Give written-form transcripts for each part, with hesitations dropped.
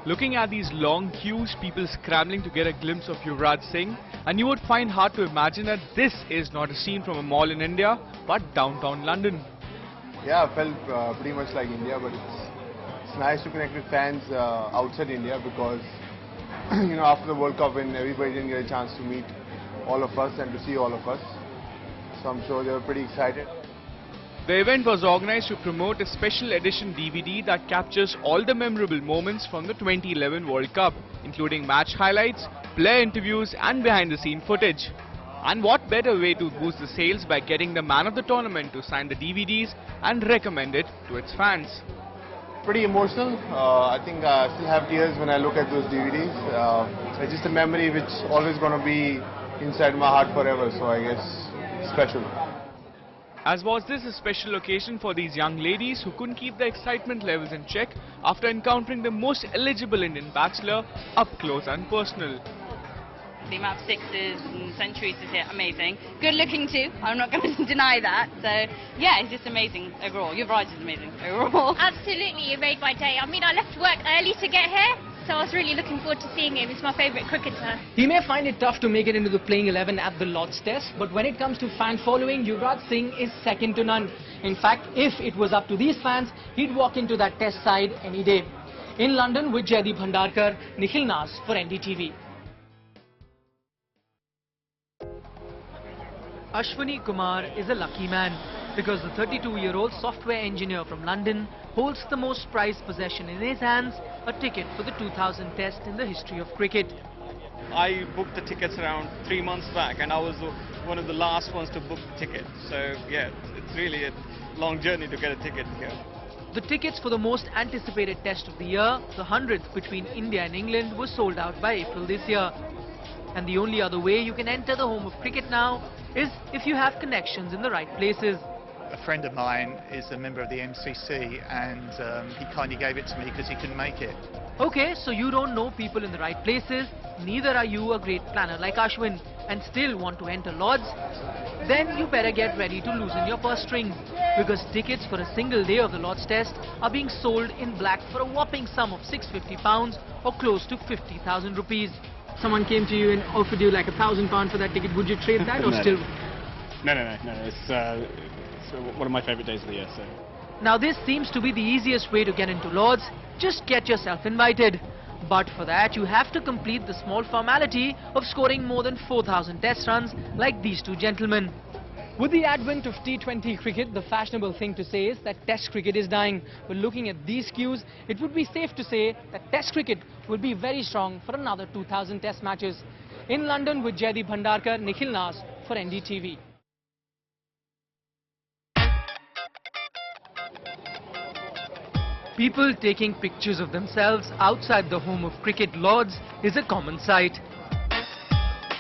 Looking at these long queues, people scrambling to get a glimpse of Yuvraj Singh, and you would find hard to imagine that this is not a scene from a mall in India, but downtown London. Yeah, I felt pretty much like India, but it's nice to connect with fans outside India because, after the World Cup when everybody didn't get a chance to meet all of us and to see all of us. So I'm sure they were pretty excited. The event was organized to promote a special edition DVD that captures all the memorable moments from the 2011 World Cup, including match highlights, player interviews and behind-the-scene footage. And what better way to boost the sales by getting the man of the tournament to sign the DVDs and recommend it to its fans. Pretty emotional. I think I still have tears when I look at those DVDs. It's just a memory which always going to be inside my heart forever, so I guess special. As was this a special occasion for these young ladies who couldn't keep their excitement levels in check after encountering the most eligible Indian bachelor up close and personal. The amount of sixes and centuries is here, amazing. Good looking too, I'm not going to deny that. So yeah, it's just amazing overall. Your ride is amazing overall. Absolutely, you made my day. I mean, I left work early to get here, so I was really looking forward to seeing him. He's my favourite cricketer. He may find it tough to make it into the playing 11 at the Lord's Test, but when it comes to fan following, Yuvraj Singh is second to none. In fact, if it was up to these fans, he'd walk into that Test side any day. In London with Jaideep Bhandarkar, Nikhil Nas for NDTV. Ashwani Kumar is a lucky man because the 32-year-old software engineer from London holds the most prized possession in his hands, a ticket for the 2000 Test in the history of cricket. I booked the tickets around 3 months back and I was one of the last ones to book the ticket. So yeah, it's really a long journey to get a ticket here. The tickets for the most anticipated Test of the year, the 100th between India and England, were sold out by April this year. And the only other way you can enter the home of cricket now is if you have connections in the right places. A friend of mine is a member of the MCC and he kindly gave it to me because he couldn't make it. Okay, so you don't know people in the right places, neither are you a great planner like Ashwin and still want to enter Lords? Then you better get ready to loosen your purse strings because tickets for a single day of the Lord's Test are being sold in black for a whopping sum of £650 or close to 50,000 rupees. Someone came to you and offered you like £1,000 for that ticket, would you trade that or No. still? No. It's one of my favourite days of the year. So. Now this seems to be the easiest way to get into Lords. Just get yourself invited. But for that you have to complete the small formality of scoring more than 4,000 test runs like these two gentlemen. With the advent of T20 cricket, the fashionable thing to say is that Test cricket is dying. But looking at these queues, it would be safe to say that Test cricket will be very strong for another 2,000 Test matches. In London with Jaideep Bhandarkar, Nikhil Nas for NDTV. People taking pictures of themselves outside the home of cricket Lords is a common sight.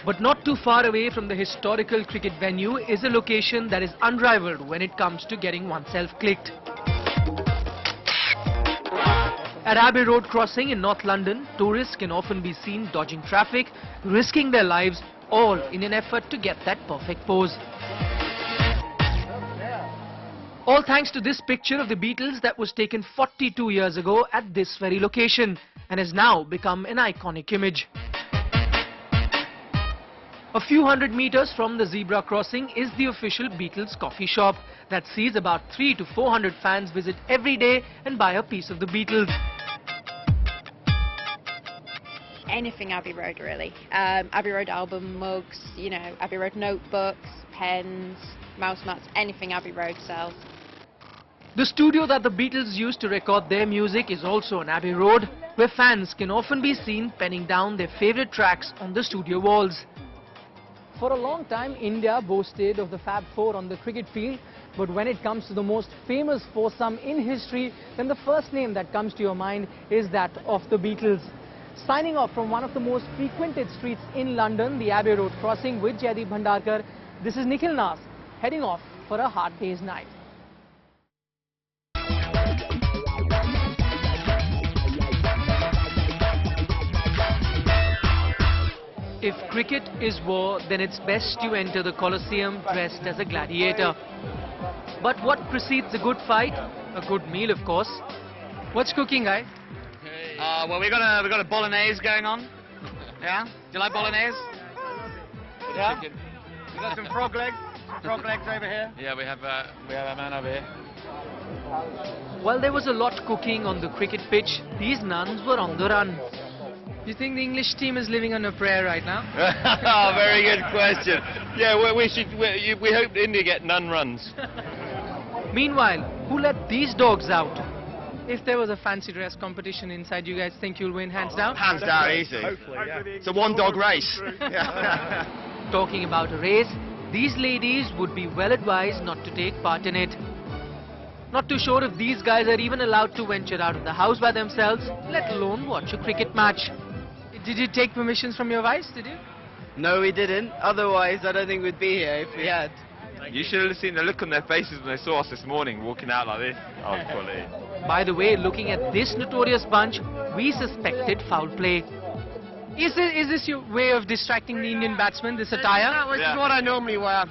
But not too far away from the historical cricket venue is a location that is unrivaled when it comes to getting oneself clicked. At Abbey Road crossing in North London, tourists can often be seen dodging traffic, risking their lives, all in an effort to get that perfect pose. All thanks to this picture of the Beatles that was taken 42 years ago at this very location and has now become an iconic image. A few hundred meters from the zebra crossing is the official Beatles coffee shop that sees about 300 to 400 fans visit every day and buy a piece of the Beatles. Anything Abbey Road really. Abbey Road album, mugs, Abbey Road notebooks, pens, mouse mats, anything Abbey Road sells. The studio that the Beatles used to record their music is also on Abbey Road, where fans can often be seen penning down their favourite tracks on the studio walls. For a long time, India boasted of the Fab Four on the cricket field, but when it comes to the most famous foursome in history, then the first name that comes to your mind is that of the Beatles. Signing off from one of the most frequented streets in London, the Abbey Road crossing with Jaideep Bhandarkar, this is Nikhil Nas, heading off for a hard day's night. If cricket is war, then it's best you enter the Colosseum dressed as a gladiator. But what precedes a good fight? A good meal, of course. What's cooking, guy? Well, we got a bolognese going on. Yeah? Do you like bolognese? Yeah? Chicken. You got some frog legs? Frog legs over here? Yeah, we have a man over here. While there was a lot cooking on the cricket pitch, these nuns were on the run. You think the English team is living on a prayer right now? Very good question. Yeah, we hope India get nun runs. Meanwhile, who let these dogs out? If there was a fancy dress competition inside, you guys think you'll win hands down? Hands down, easy. Hopefully, yeah. It's a one-dog race. Talking about a race, these ladies would be well advised not to take part in it. Not too sure if these guys are even allowed to venture out of the house by themselves, let alone watch a cricket match. Did you take permissions from your wives, did you? No, we didn't. Otherwise, I don't think we'd be here if we had. You should have seen the look on their faces when they saw us this morning walking out like this. Oh, quality. By the way, looking at this notorious bunch, we suspected foul play. Is this your way of distracting the Indian batsmen, this attire? This is what I normally wear.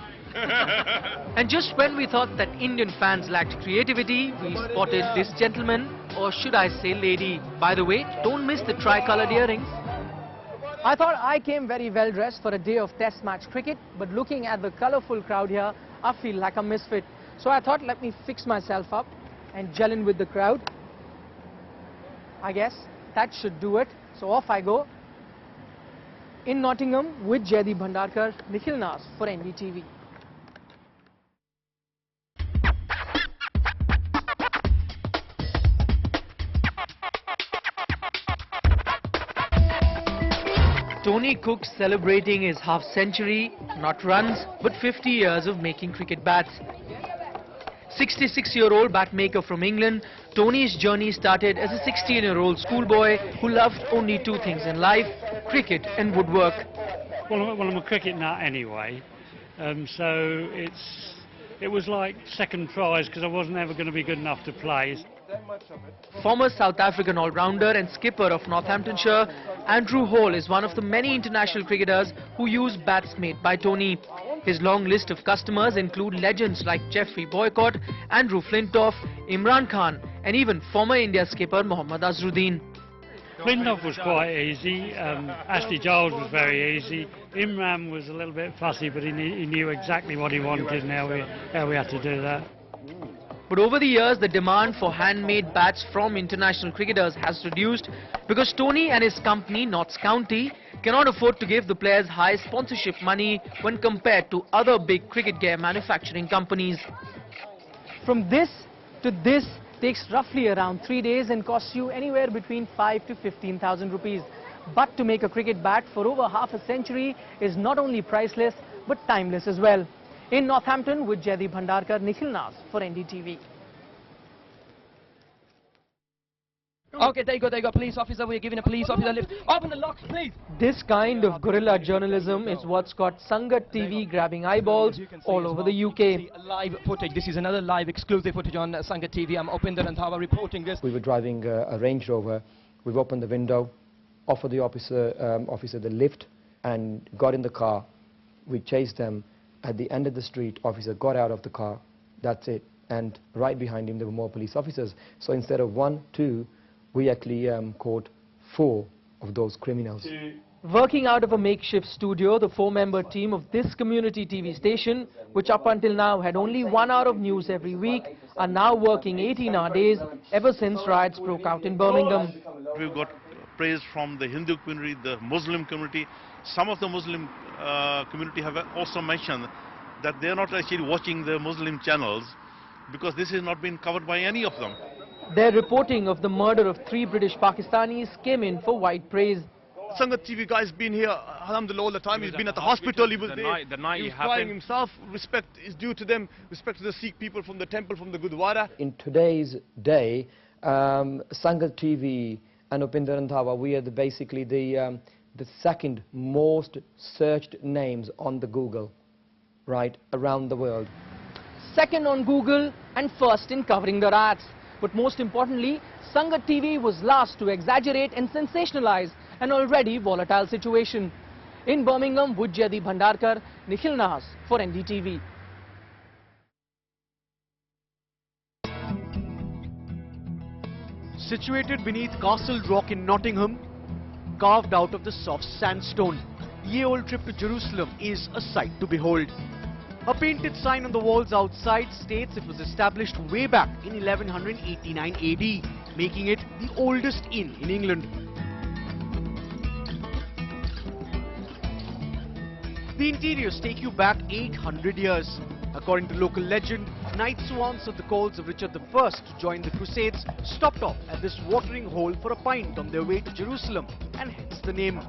And just when we thought that Indian fans lacked creativity, we spotted this gentleman, or should I say lady. By the way, don't miss the tricolored earrings. I thought I came very well dressed for a day of test match cricket, but looking at the colourful crowd here, I feel like a misfit. So I thought, let me fix myself up and gel in with the crowd. I guess that should do it. So off I go. In Nottingham with Jaideep Bhandarkar, Nikhil Nas for NDTV. Tony Cook celebrating his half-century, not runs, but 50 years of making cricket bats. 66-year-old bat maker from England, Tony's journey started as a 16-year-old schoolboy who loved only two things in life, cricket and woodwork. Well, I'm a cricket nut anyway, so it was like second prize because I wasn't ever going to be good enough to play. Former South African all-rounder and skipper of Northamptonshire, Andrew Hall is one of the many international cricketers who use bats made by Tony. His long list of customers include legends like Geoffrey Boycott, Andrew Flintoff, Imran Khan and even former India skipper Mohammad Azharuddin. Flintoff was quite easy, Ashley Giles was very easy, Imran was a little bit fussy but he knew exactly what he wanted and how we had to do that. But over the years, the demand for handmade bats from international cricketers has reduced because Tony and his company, Notts County, cannot afford to give the players high sponsorship money when compared to other big cricket gear manufacturing companies. From this to this takes roughly around 3 days and costs you anywhere between 5 to 15,000 rupees. But to make a cricket bat for over half a century is not only priceless but timeless as well. In Northampton with Jaideep Bhandarkar, Nikhil Nas for NDTV. Okay, there you go, police officer, we're giving a police officer a lift. Open the locks, please. This kind of guerrilla journalism is what's got Sangat TV grabbing eyeballs all over the UK. Live footage, this is another live exclusive footage on Sangat TV. I'm Upinder Randhawa reporting this. We were driving a Range Rover, we've opened the window, offered the officer the lift and got in the car. We chased them. At the end of the street, officer got out of the car, that's it. And right behind him there were more police officers. So instead of 1, 2, we actually caught 4 of those criminals. Working out of a makeshift studio, the 4-member team of this community TV station, which up until now had only 1 hour of news every week, are now working 18-hour days ever since riots broke out in Birmingham. We've got praise from the Hindu community, the Muslim community. Some of the Muslim community have also mentioned that they are not actually watching the Muslim channels because this has not been covered by any of them. Their reporting of the murder of 3 British Pakistanis came in for wide praise. Sangat TV guy's been here, alhamdulillah, all the time. He's been at the hospital, he was there. The night he was it crying happened. himself. Respect is due to them. Respect to the Sikh people from the temple, from the Gurdwara. In today's day, Sangat TV and Upinder Randhawa, we are basically the second most searched names on the Google, right, around the world. Second on Google and first in covering the riots. But most importantly, Sangat TV was last to exaggerate and sensationalize an already volatile situation. In Birmingham, with Jaideep Bhandarkar, Nikhil Nas for NDTV. Situated beneath Castle Rock in Nottingham, carved out of the soft sandstone, Ye Old Trip to Jerusalem is a sight to behold. A painted sign on the walls outside states it was established way back in 1189 AD, making it the oldest inn in England. The interiors take you back 800 years. According to local legend, knights who answered the calls of Richard I to join the Crusades stopped off at this watering hole for a pint on their way to Jerusalem, and hence the name.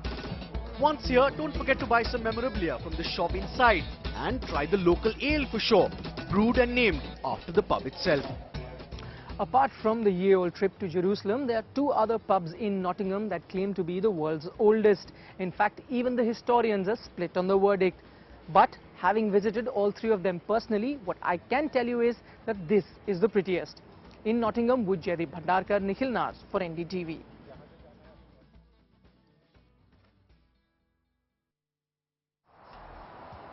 Once here, don't forget to buy some memorabilia from the shop inside and try the local ale for sure, brewed and named after the pub itself. Apart from the Ye Old Trip to Jerusalem, there are two other pubs in Nottingham that claim to be the world's oldest. In fact, even the historians are split on the verdict. But having visited all three of them personally, what I can tell you is that this is the prettiest. In Nottingham with Jaideep Bhandarkar, Nikhil Naz for NDTV.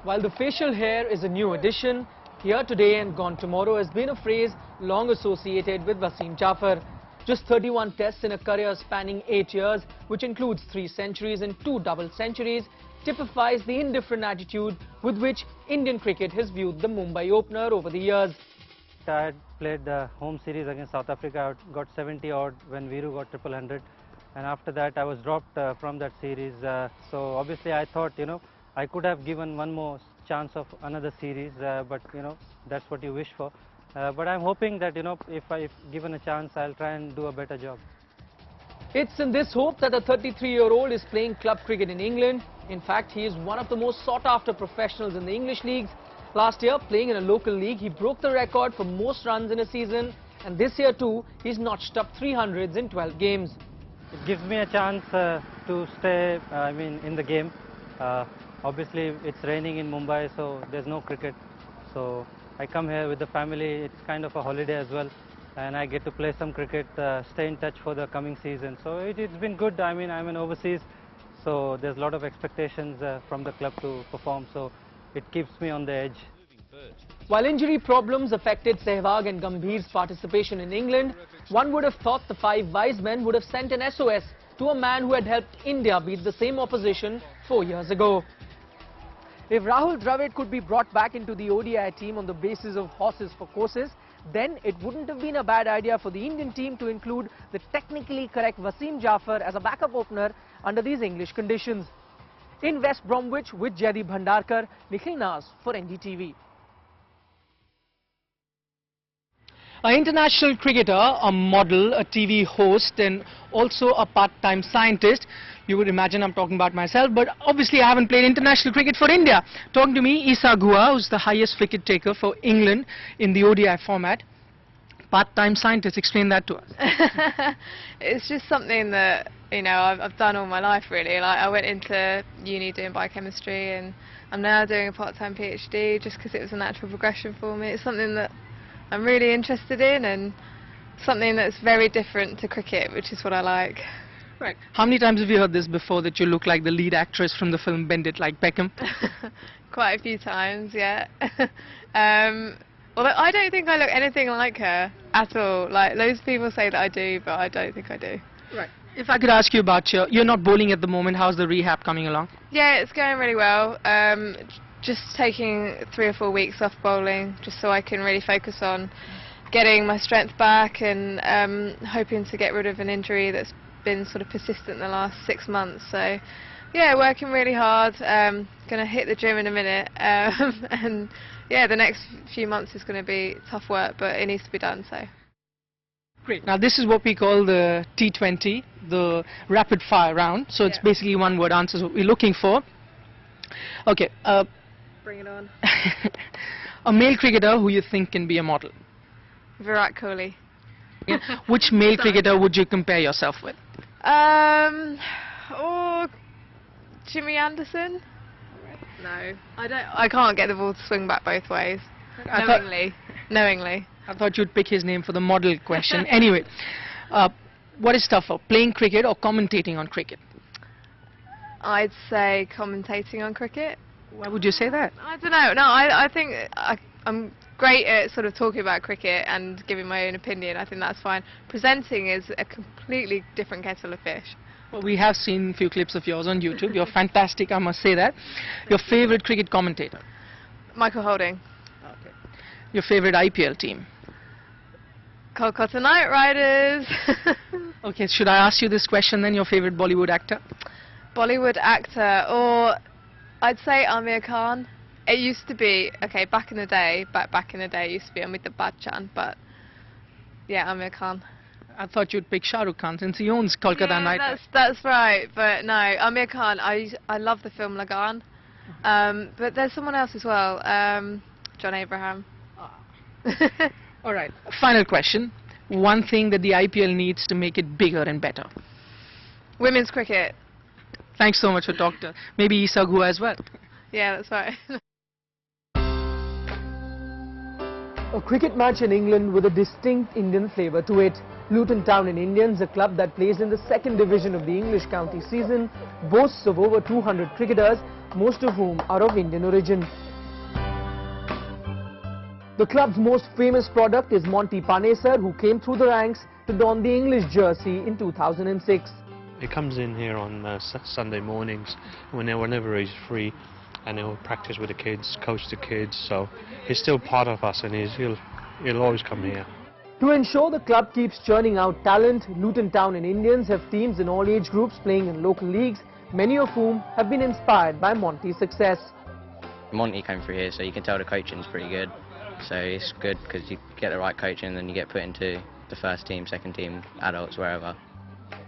While the facial hair is a new addition, here today and gone tomorrow has been a phrase long associated with Wasim Jaffer. Just 31 tests in a career spanning 8 years, which includes 3 centuries and 2 double centuries, typifies the indifferent attitude with which Indian cricket has viewed the Mumbai opener over the years. I had played the home series against South Africa, I got 70 odd when Viru got 100, and after that I was dropped from that series. So obviously I thought, I could have given one more chance of another series, but that's what you wish for. But I'm hoping that if given a chance, I'll try and do a better job. It's in this hope that the 33-year-old is playing club cricket in England. In fact, he is one of the most sought-after professionals in the English leagues. Last year, playing in a local league, he broke the record for most runs in a season. And this year too, he's notched up 300s in 12 games. It gives me a chance to stay, in the game. Obviously, it's raining in Mumbai, so there's no cricket. So I come here with the family. It's kind of a holiday as well. And I get to play some cricket, stay in touch for the coming season. So it's been good. I'm in overseas, so there's a lot of expectations from the club to perform. So it keeps me on the edge. While injury problems affected Sehwag and Gambhir's participation in England, one would have thought the 5 wise men would have sent an SOS to a man who had helped India beat the same opposition 4 years ago. If Rahul Dravid could be brought back into the ODI team on the basis of horses for courses, then it wouldn't have been a bad idea for the Indian team to include the technically correct Wasim Jaffer as a backup opener under these English conditions. In West Bromwich with Jaideep Bhandarkar, Nikhil Naz for NDTV. An international cricketer, a model, a TV host and also a part-time scientist. You would imagine I'm talking about myself, but obviously I haven't played international cricket for India. Talking to me, Isa Gua, who's the highest wicket taker for England in the ODI format. Part-time scientist, explain that to us. It's just something that, I've done all my life really. Like I went into uni doing biochemistry and I'm now doing a part-time PhD just because it was a natural progression for me. It's something that I'm really interested in and something that's very different to cricket, which is what I like. Right. How many times have you heard this before, that you look like the lead actress from the film Bend It Like Beckham? Quite a few times, yeah. Although I don't think I look anything like her at all. Like loads of people say that I do, but I don't think I do. Right. If I could ask you about you're not bowling at the moment, how's the rehab coming along? Yeah, it's going really well. Just taking 3 or 4 weeks off bowling, just so I can really focus on getting my strength back and hoping to get rid of an injury that's been sort of persistent the last 6 months. So yeah, working really hard. Gonna hit the gym in a minute, and yeah, the next few months is going to be tough work, but it needs to be done. So great. Now this is what we call the T20, the rapid fire round. So it's basically one word answers what we're looking for. Okay. Bring it on. A male cricketer who you think can be a model? Virat Kohli. Yeah. Which male cricketer would you compare yourself with? Or Jimmy Anderson? No, I can't get the ball to swing back both ways. Knowingly. I thought you'd pick his name for the model question. Anyway, what is tougher, playing cricket or commentating on cricket? I'd say commentating on cricket. Why would you say that? I don't know. No, I think I'm great at sort of talking about cricket and giving my own opinion. I think that's fine. Presenting is a completely different kettle of fish. Well, we have seen a few clips of yours on YouTube. You're fantastic, I must say that. Your favorite cricket commentator? Michael Holding. Okay. Your favorite IPL team? Kolkata Knight Riders. Okay, should I ask you this question then? Your favorite Bollywood actor? Bollywood actor, or I'd say Amir Khan. It used to be, okay, back in the day, it used to be Amitabh Bachchan, but yeah, Amir Khan. I thought you'd pick Shah Rukh Khan since he owns Kolkata Knight Riders. That's right, but no, Amir Khan, I love the film Lagan, but there's someone else as well, John Abraham. All right, final question. One thing that the IPL needs to make it bigger and better? Women's cricket. Thanks so much for talking to maybe Isa Gua as well. Yeah, that's right. A cricket match in England with a distinct Indian flavour to it. Luton Town in Indians, a club that plays in the second division of the English county season, boasts of over 200 cricketers, most of whom are of Indian origin. The club's most famous product is Monty Panesar, who came through the ranks to don the English jersey in 2006. He comes in here on Sunday mornings whenever he's free, and he'll practice with the kids, coach the kids, so he's still part of us, and he'll always come here. To ensure the club keeps churning out talent, Luton Town and Indians have teams in all age groups playing in local leagues, many of whom have been inspired by Monty's success. Monty came through here, so you can tell the coaching's pretty good. So it's good because you get the right coaching and then you get put into the first team, second team, adults, wherever.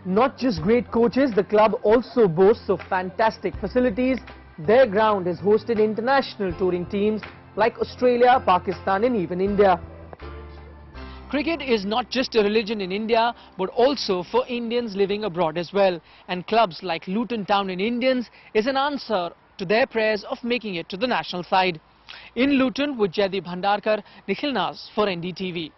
Not just great coaches, the club also boasts of fantastic facilities. Their ground has hosted international touring teams like Australia, Pakistan and even India. Cricket is not just a religion in India, but also for Indians living abroad as well. And clubs like Luton Town and Indians is an answer to their prayers of making it to the national side. In Luton with Jaideep Bhandarkar, Nikhil Nas for NDTV.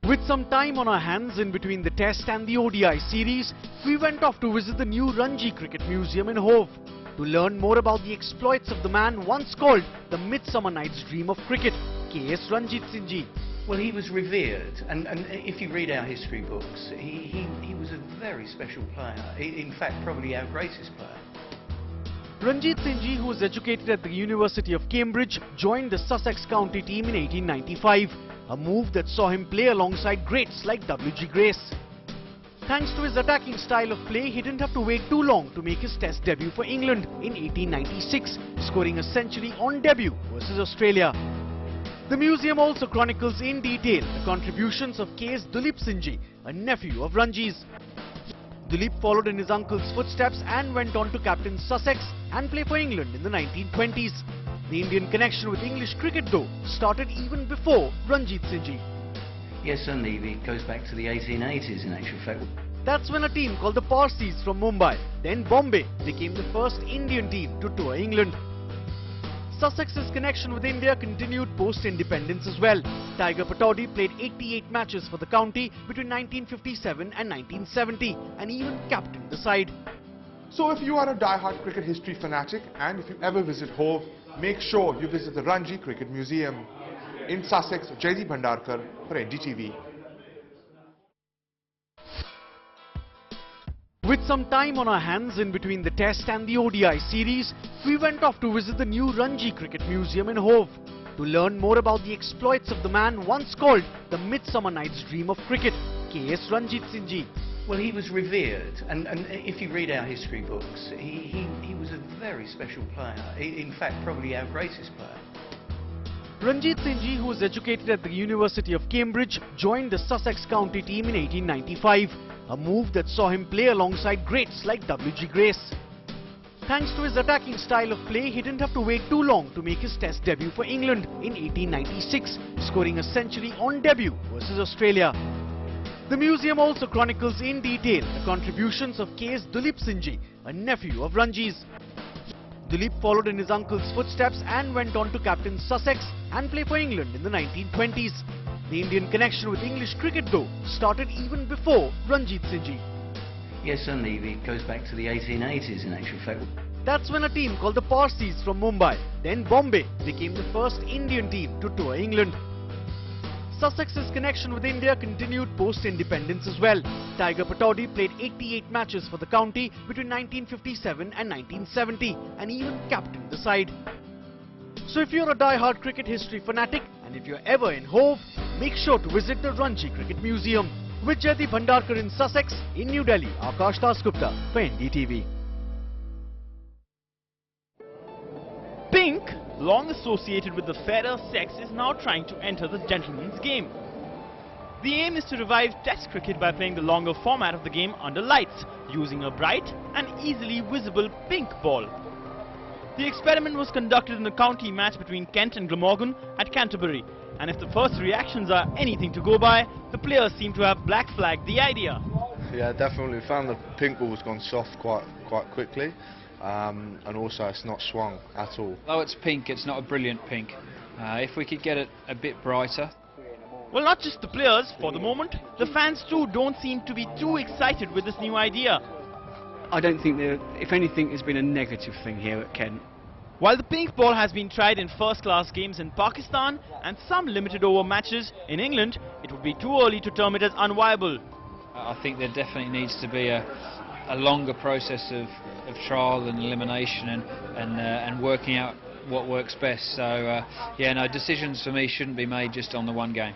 With some time on our hands in between the Test and the ODI series, we went off to visit the new Ranji Cricket Museum in Hove to learn more about the exploits of the man once called the Midsummer Night's Dream of Cricket, K.S. Ranjit Singh Ji. Well, he was revered, and if you read our history books, he was a very special player. In fact, probably our greatest player. Ranjit Singh Ji, who was educated at the University of Cambridge, joined the Sussex County team in 1895, a move that saw him play alongside greats like W.G. Grace. Thanks to his attacking style of play, he didn't have to wait too long to make his Test debut for England in 1896, scoring a century on debut versus Australia. The museum also chronicles in detail the contributions of K.S. Duleep Singh Ji, a nephew of Ranji's. Duleep followed in his uncle's footsteps and went on to captain Sussex and play for England in the 1920s. The Indian connection with English cricket, though, started even before Ranjit Singh Ji. Yes, certainly, it goes back to the 1880s in actual fact. That's when a team called the Parsis from Mumbai, then Bombay, became the first Indian team to tour England. Sussex's connection with India continued post-independence as well. Tiger Pataudi played 88 matches for the county between 1957 and 1970 and even captained the side. So if you are a die-hard cricket history fanatic and if you ever visit Hove, make sure you visit the Ranji Cricket Museum. In Sussex, Jaideep Bhandarkar for NDTV. With some time on our hands in between the Test and the ODI series, we went off to visit the new Ranji Cricket Museum in Hove to learn more about the exploits of the man once called the Midsummer Night's Dream of Cricket, K.S. Ranjit Singh Ji. Well, he was revered, and if you read our history books, he was a very special player. In fact, probably our greatest player. Ranjit Singh Ji, who was educated at the University of Cambridge, joined the Sussex County team in 1895, a move that saw him play alongside greats like W.G. Grace. Thanks to his attacking style of play, he didn't have to wait too long to make his Test debut for England in 1896, scoring a century on debut versus Australia. The museum also chronicles in detail the contributions of K.S. Duleep Singh Ji, a nephew of Ranji's. Duleep followed in his uncle's footsteps and went on to captain Sussex and play for England in the 1920s. The Indian connection with English cricket, though, started even before Ranjit Singh Ji. Yes, certainly. It goes back to the 1880s in actual fact. That's when a team called the Parsis from Mumbai, then Bombay, became the first Indian team to tour England. Sussex's connection with India continued post-independence as well. Tiger Pataudi played 88 matches for the county between 1957 and 1970 and even captained the side. So if you're a die-hard cricket history fanatic and if you're ever in Hove, make sure to visit the Ranji Cricket Museum. With Jaydeep Bhandarkar in Sussex, in New Delhi, Akash Dasgupta for NDTV. Pink, long associated with the fairer sex, is now trying to enter the gentleman's game. The aim is to revive Test cricket by playing the longer format of the game under lights, using a bright and easily visible pink ball. The experiment was conducted in a county match between Kent and Glamorgan at Canterbury, and if the first reactions are anything to go by, the players seem to have black flagged the idea. Yeah, definitely. We found the pink ball's gone soft quite quickly. And also it's not swung at all. Though it's pink, it's not a brilliant pink. If we could get it a bit brighter. Well, not just the players, for the moment, the fans too don't seem to be too excited with this new idea. I don't think there, if anything, there's been a negative thing here at Kent. While the pink ball has been tried in first-class games in Pakistan and some limited over matches in England, it would be too early to term it as unviable. I think there definitely needs to be a longer process of trial and elimination and working out what works best. So yeah, no, decisions for me shouldn't be made just on the one game.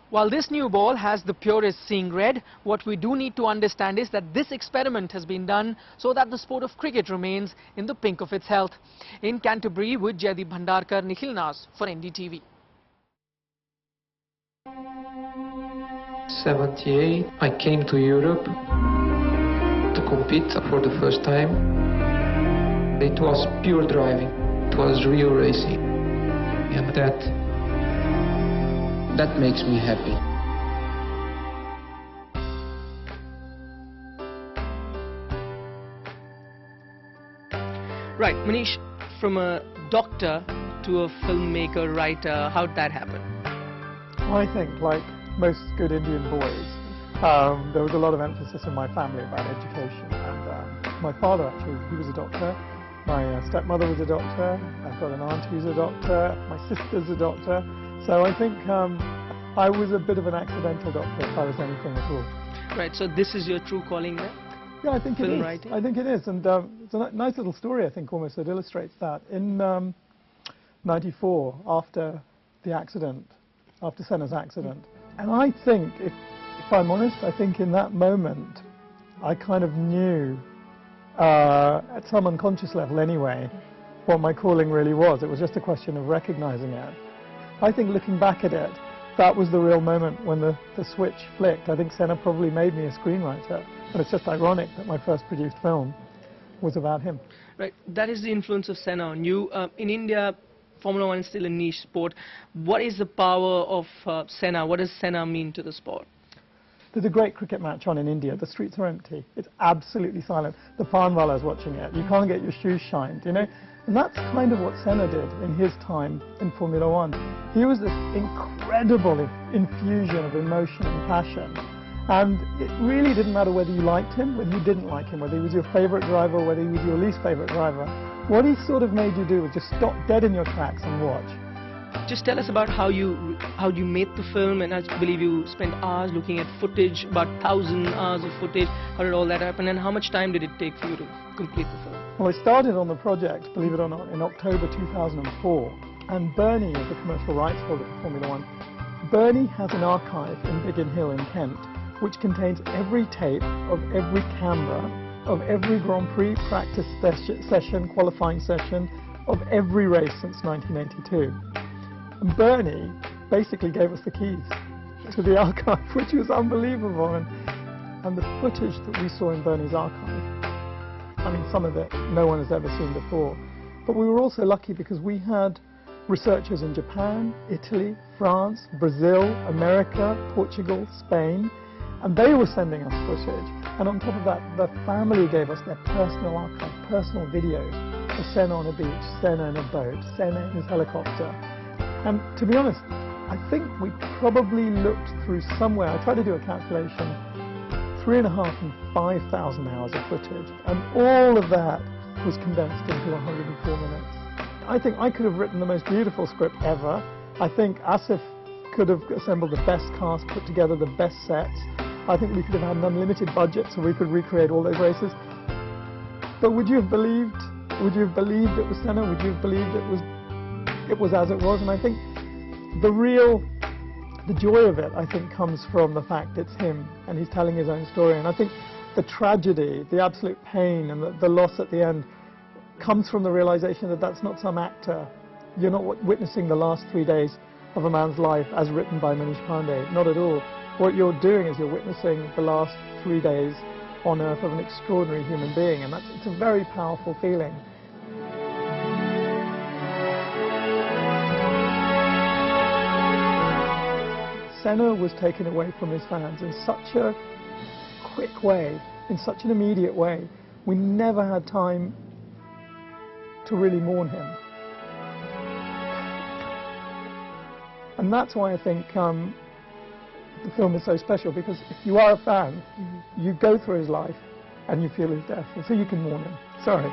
While this new ball has the purists seeing red, what we do need to understand is that this experiment has been done so that the sport of cricket remains in the pink of its health. In Canterbury with Jaydeep Bhandarkar, Nikhil Nas for NDTV. 78, I came to Europe to compete for the first time. It was pure driving, it was real racing, and that makes me happy. Right, Manish, from a doctor to a filmmaker, writer, how'd that happen? I think, like most good Indian boys, there was a lot of emphasis in my family about education. And my father, actually, he was a doctor. My stepmother was a doctor. I've got an aunt who's a doctor. My sister's a doctor. So I think I was a bit of an accidental doctor if I was anything at all. Right, so this is your true calling then? Yeah, I think it is. Writing? I think it is. And it's a nice little story, I think, almost that illustrates that. In '94, after the accident, after Senna's accident, and I think, if I'm honest, I think in that moment, I kind of knew, at some unconscious level anyway, what my calling really was. It was just a question of recognizing it. I think looking back at it, that was the real moment when the switch flicked. I think Senna probably made me a screenwriter, and it's just ironic that my first produced film was about him. Right, that is the influence of Senna on you. In India, Formula One is still a niche sport. What is the power of Senna? What does Senna mean to the sport? There's a great cricket match on in India. The streets are empty. It's absolutely silent. The Farnwala's watching it. You can't get your shoes shined, you know? And that's kind of what Senna did in his time in Formula One. He was this incredible infusion of emotion and passion. And it really didn't matter whether you liked him, whether you didn't like him, whether he was your favorite driver, whether he was your least favorite driver. What he sort of made you do was just stop dead in your tracks and watch. Just tell us about how you made the film, and I believe you spent hours looking at footage, about 1,000 hours of footage. How did all that happen, and how much time did it take for you to complete the film? Well, I started on the project, believe it or not, in October 2004, and Bernie is the commercial rights holder for Formula One. Bernie has an archive in Biggin Hill in Kent, which contains every tape of every camera, of every Grand Prix practice session, qualifying session, of every race since 1982. And Bernie basically gave us the keys to the archive, which was unbelievable. And the footage that we saw in Bernie's archive, I mean, some of it no one has ever seen before. But we were also lucky because we had researchers in Japan, Italy, France, Brazil, America, Portugal, Spain, and they were sending us footage. And on top of that, the family gave us their personal archive, personal videos of Senna on a beach, Senna in a boat, Senna in his helicopter. And to be honest, I think we probably looked through somewhere, I tried to do a calculation, 3,500 and 5,000 hours of footage, and all of that was condensed into 104 minutes. I think I could have written the most beautiful script ever. I think Asif could have assembled the best cast, put together the best sets. I think we could have had an unlimited budget so we could recreate all those races. But would you have believed it was Senna? Would you have believed it was as it was? And I think the joy of it, I think, comes from the fact it's him and he's telling his own story. And I think the tragedy, the absolute pain and the loss at the end comes from the realization that that's not some actor. You're not witnessing the last 3 days of a man's life as written by Manish Pandey, not at all. What you're doing is you're witnessing the last 3 days on earth of an extraordinary human being, and it's a very powerful feeling. Senna was taken away from his fans in such a quick way, in such an immediate way. We never had time to really mourn him. And that's why I think the film is so special, because if you are a fan, you go through his life and you feel his death, and so you can mourn him. Sorry.